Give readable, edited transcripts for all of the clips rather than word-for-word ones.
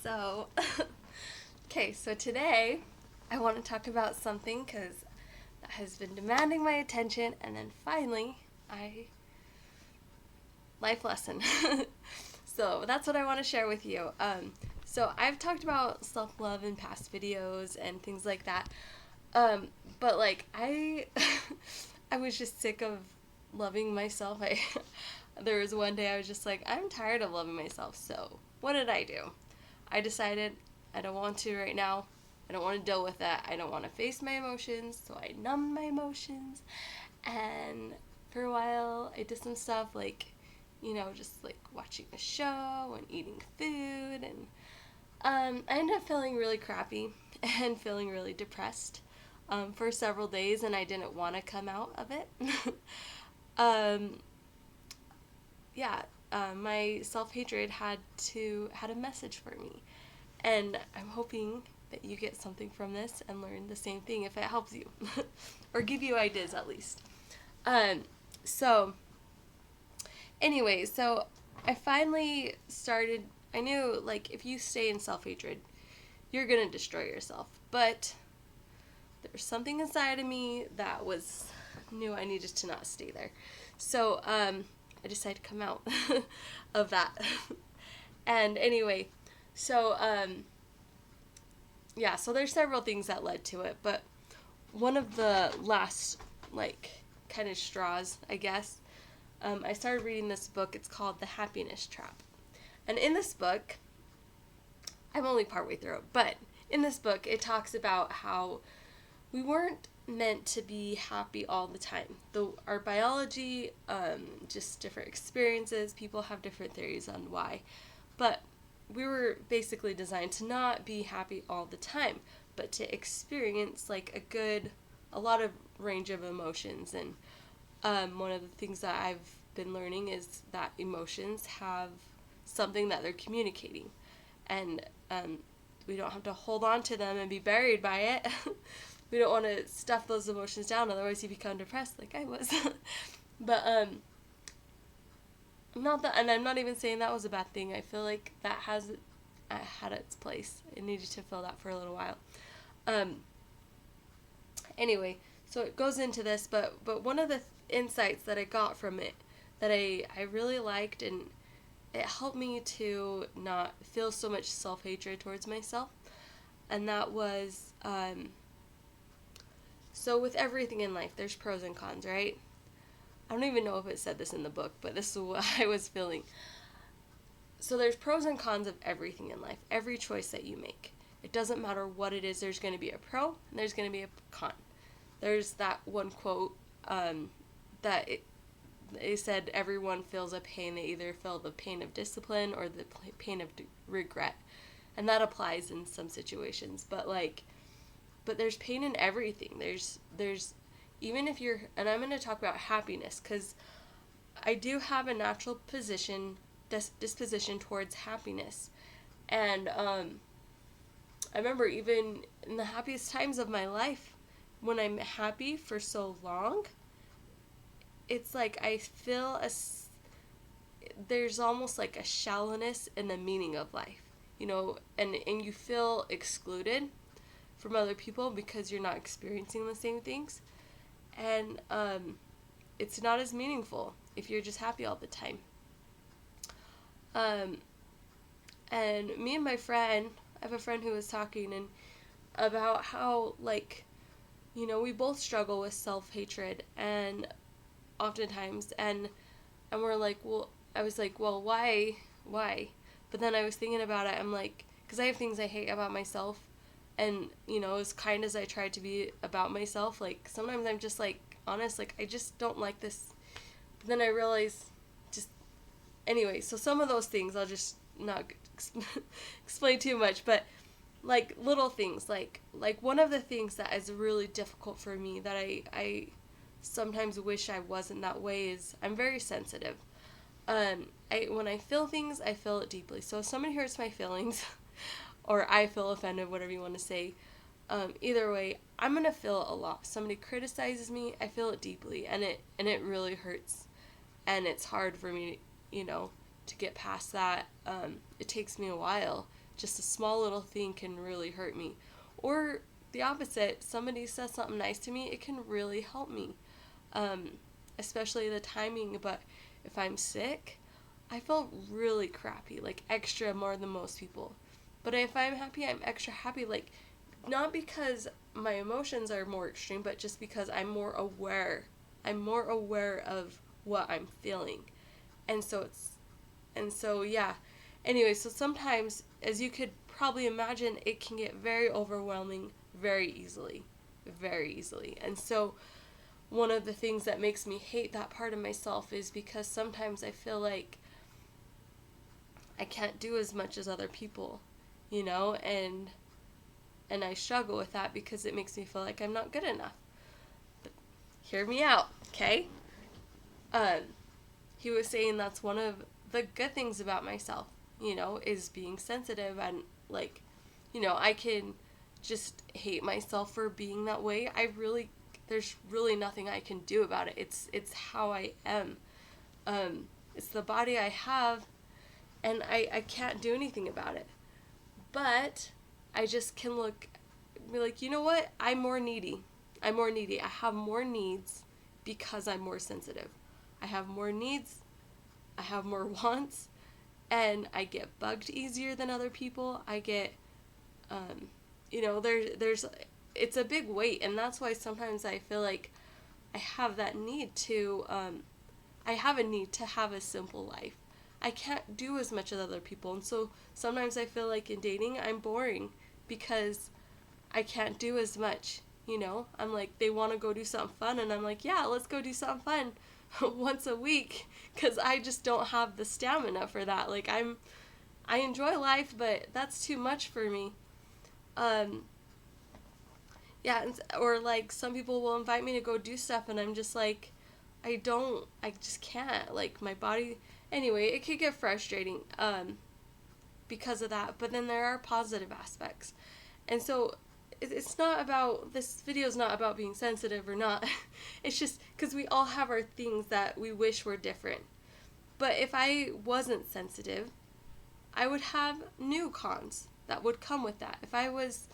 So, okay, so today I want to talk about something because that has been demanding my attention, and then finally, life lesson. So, that's what I want to share with you. So, I've talked about self love in past videos and things like that, um, but I was just sick of loving myself. There was one day I was just like, I'm tired of loving myself, so what did I do? I decided I don't want to right now. I don't want to deal with that. I don't want to face my emotions, so I numbed my emotions. And for a while, I did some stuff like, just like watching a show and eating food. And I ended up feeling really crappy and feeling really depressed for several days, and I didn't want to come out of it. um, yeah, my self hatred had a message for me, and I'm hoping that you get something from this and learn the same thing if it helps you, or give you ideas at least. Um, so anyway, so I finally started. I knew like if you stay in self hatred, you're gonna destroy yourself. But there was something inside of me that knew I needed to not stay there. So I decided to come out of that. And anyway, so yeah, so there's several things that led to it, but one of the last like kind of straws, I guess, I started reading this book. It's called The Happiness Trap. And in this book, I'm only partway through it, but in this book, it talks about how we weren't meant to be happy all the time. Our biology, just different experiences, people have different theories on why. But we were basically designed to not be happy all the time, but to experience like a lot of range of emotions. And one of the things that I've been learning is that emotions have something that they're communicating. And we don't have to hold on to them and be buried by it. We don't want to stuff those emotions down, otherwise you become depressed like I was. But not that, and I'm not even saying that was a bad thing. I feel like that had its place. It needed to feel that for a little while. Anyway, so it goes into this, but one of the insights that I got from it that I really liked, and it helped me to not feel so much self-hatred towards myself, and that was so with everything in life, there's pros and cons, right? I don't even know if it said this in the book, but this is what I was feeling. So there's pros and cons of everything in life, every choice that you make. It doesn't matter what it is, there's going to be a pro and there's going to be a con. There's that one quote they said everyone feels a pain. They either feel the pain of discipline or the pain of regret. And that applies in some situations. But there's pain in everything. There's even if you're, and I'm going to talk about happiness because I do have a natural disposition towards happiness. And I remember even in the happiest times of my life, when I'm happy for so long, it's like I feel there's almost like a shallowness in the meaning of life, and you feel excluded from other people because you're not experiencing the same things. And it's not as meaningful if you're just happy all the time. And me and my friend, I have a friend who was talking and about how, like, we both struggle with self-hatred and oftentimes, and we're like, well, I was like, well, why? But then I was thinking about it, I'm like, because I have things I hate about myself, and, as kind as I try to be about myself, like, sometimes I'm just, like, honest, like, I just don't like this. But then I realize, anyway, so some of those things, I'll just not explain too much, but, like, little things, like one of the things that is really difficult for me that I sometimes wish I wasn't that way is I'm very sensitive. When I feel things, I feel it deeply. So if somebody hurts my feelings, or I feel offended, whatever you want to say, either way, I'm gonna feel a lot. Somebody criticizes me, I feel it deeply, and it really hurts, and it's hard for me, to get past that. It takes me a while just a small little thing can really hurt me. Or the opposite, somebody says something nice to me, it can really help me. Um, Especially the timing, but if I'm sick, I feel really crappy, like extra more than most people. But if I'm happy, I'm extra happy, like not because my emotions are more extreme, but just because I'm more aware. I'm more aware of what I'm feeling. And so yeah. Anyway, so sometimes, as you could probably imagine, it can get very overwhelming very easily. Very easily. And so one of the things that makes me hate that part of myself is because sometimes I feel like I can't do as much as other people, you know, and I struggle with that because it makes me feel like I'm not good enough. But hear me out, okay? Um, he was saying that's one of the good things about myself, you know, is being sensitive and like, you know, I can just hate myself for being that way. There's really nothing I can do about it. It's how I am. It's the body I have, and I can't do anything about it. But I just can be like, you know what? I'm more needy. I'm more needy. I have more needs because I'm more sensitive. I have more needs. I have more wants, and I get bugged easier than other people. I get, you know, there's, it's a big weight, and that's why sometimes I feel like I have that need to, I have a need to have a simple life. I can't do as much as other people, and so sometimes I feel like in dating I'm boring because I can't do as much, you know? I'm like, they want to go do something fun, and I'm like, yeah, let's go do something fun once a week, because I just don't have the stamina for that. Like, I enjoy life, but that's too much for me. Um, yeah, or like some people will invite me to go do stuff, and I'm just like, I just can't. Like, my body, anyway, it could get frustrating because of that, but then there are positive aspects. And so it's not about, this video is not about being sensitive or not. It's just because we all have our things that we wish were different. But if I wasn't sensitive, I would have new cons that would come with that. If I was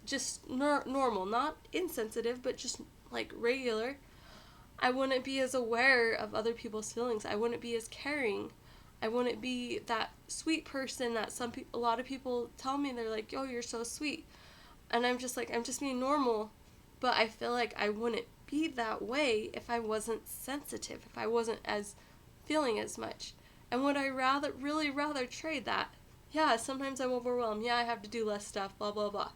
just normal, not insensitive, but just like regular, I wouldn't be as aware of other people's feelings. I wouldn't be as caring. I wouldn't be that sweet person that a lot of people tell me. They're like, "Oh, you're so sweet." And I'm just like, I'm just being normal. But I feel like I wouldn't be that way if I wasn't sensitive, if I wasn't as feeling as much. And would I really rather trade that? Yeah, sometimes I'm overwhelmed. Yeah, I have to do less stuff, blah, blah, blah.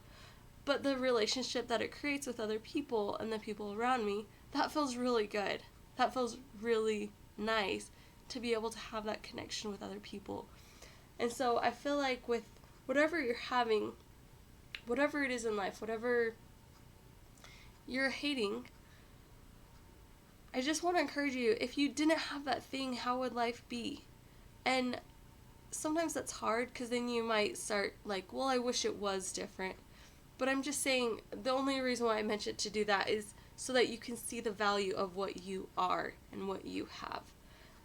But the relationship that it creates with other people and the people around me, that feels really good. That feels really nice to be able to have that connection with other people. And so I feel like with whatever you're having, whatever it is in life, whatever you're hating, I just want to encourage you, if you didn't have that thing, how would life be? And sometimes that's hard because then you might start like, well, I wish it was different. But I'm just saying, the only reason why I mentioned to do that is so that you can see the value of what you are and what you have,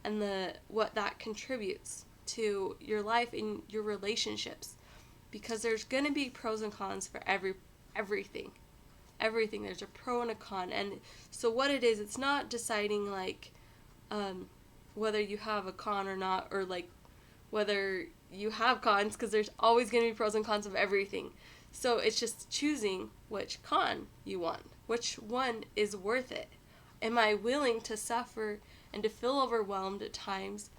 and what that contributes to your life and your relationships. Because there's going to be pros and cons for everything. Everything. There's a pro and a con. And so what it is, it's not deciding like whether you have a con or not, or like whether you have cons, because there's always going to be pros and cons of everything. So it's just choosing which con you want. Which one is worth it? Am I willing to suffer and to feel overwhelmed at times?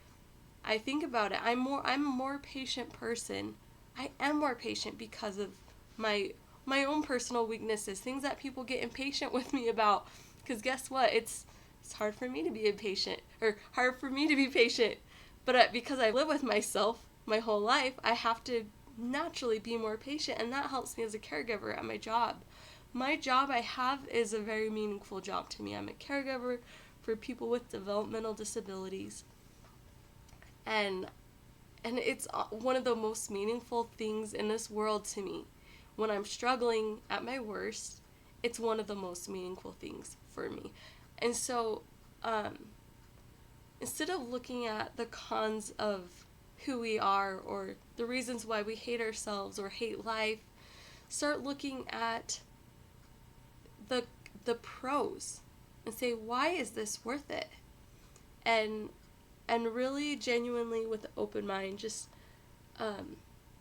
I think about it. I'm a more patient person. I am more patient because of my own personal weaknesses, things that people get impatient with me about. Because guess what? It's hard for me to be impatient, or hard for me to be patient. But because I live with myself my whole life, I have to naturally be more patient, and that helps me as a caregiver at my job. My job I have is a very meaningful job to me. I'm a caregiver for people with developmental disabilities. And it's one of the most meaningful things in this world to me. When I'm struggling at my worst, it's one of the most meaningful things for me. And so, instead of looking at the cons of who we are or the reasons why we hate ourselves or hate life, start looking at the pros and say, why is this worth it? And really genuinely with an open mind, just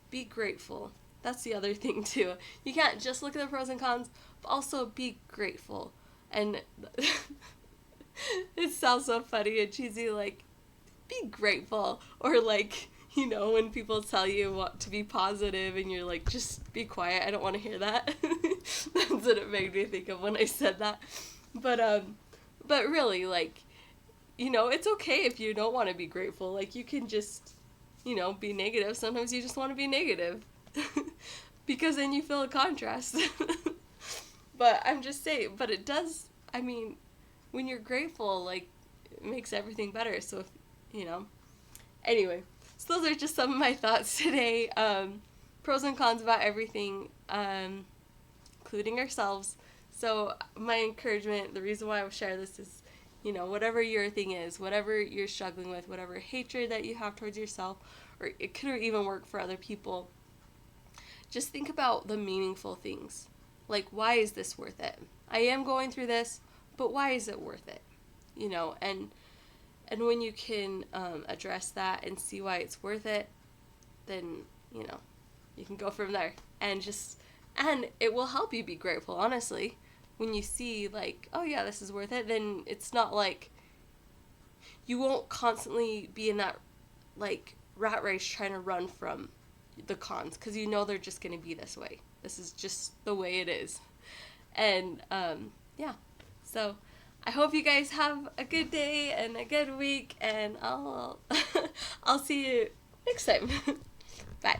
be grateful. That's the other thing too. You can't just look at the pros and cons, but also be grateful. And it sounds so funny and cheesy, like, be grateful. Or like, you know, when people tell you what to be positive and you're like, just be quiet, I don't want to hear that. That's what it made me think of when I said that. But really, like, you know, it's okay if you don't want to be grateful. Like, you can just, you know, be negative. Sometimes you just want to be negative. Because then you feel a contrast. But I'm just saying, but it does, I mean, when you're grateful, like, it makes everything better. So, if, you know. Anyway, so those are just some of my thoughts today. Pros and cons about everything, including ourselves. So my encouragement, the reason why I will share this is, you know, whatever your thing is, whatever you're struggling with, whatever hatred that you have towards yourself, or it could even work for other people, just think about the meaningful things. Like, why is this worth it? I am going through this, but why is it worth it? You know, and when you can address that and see why it's worth it, then, you know, you can go from there. And it will help you be grateful, honestly. When you see, like, oh yeah, this is worth it, then it's not like, you won't constantly be in that, like, rat race trying to run from the cons, because you know they're just going to be this way. This is just the way it is. And, yeah. So, I hope you guys have a good day and a good week, and I'll see you next time. Bye.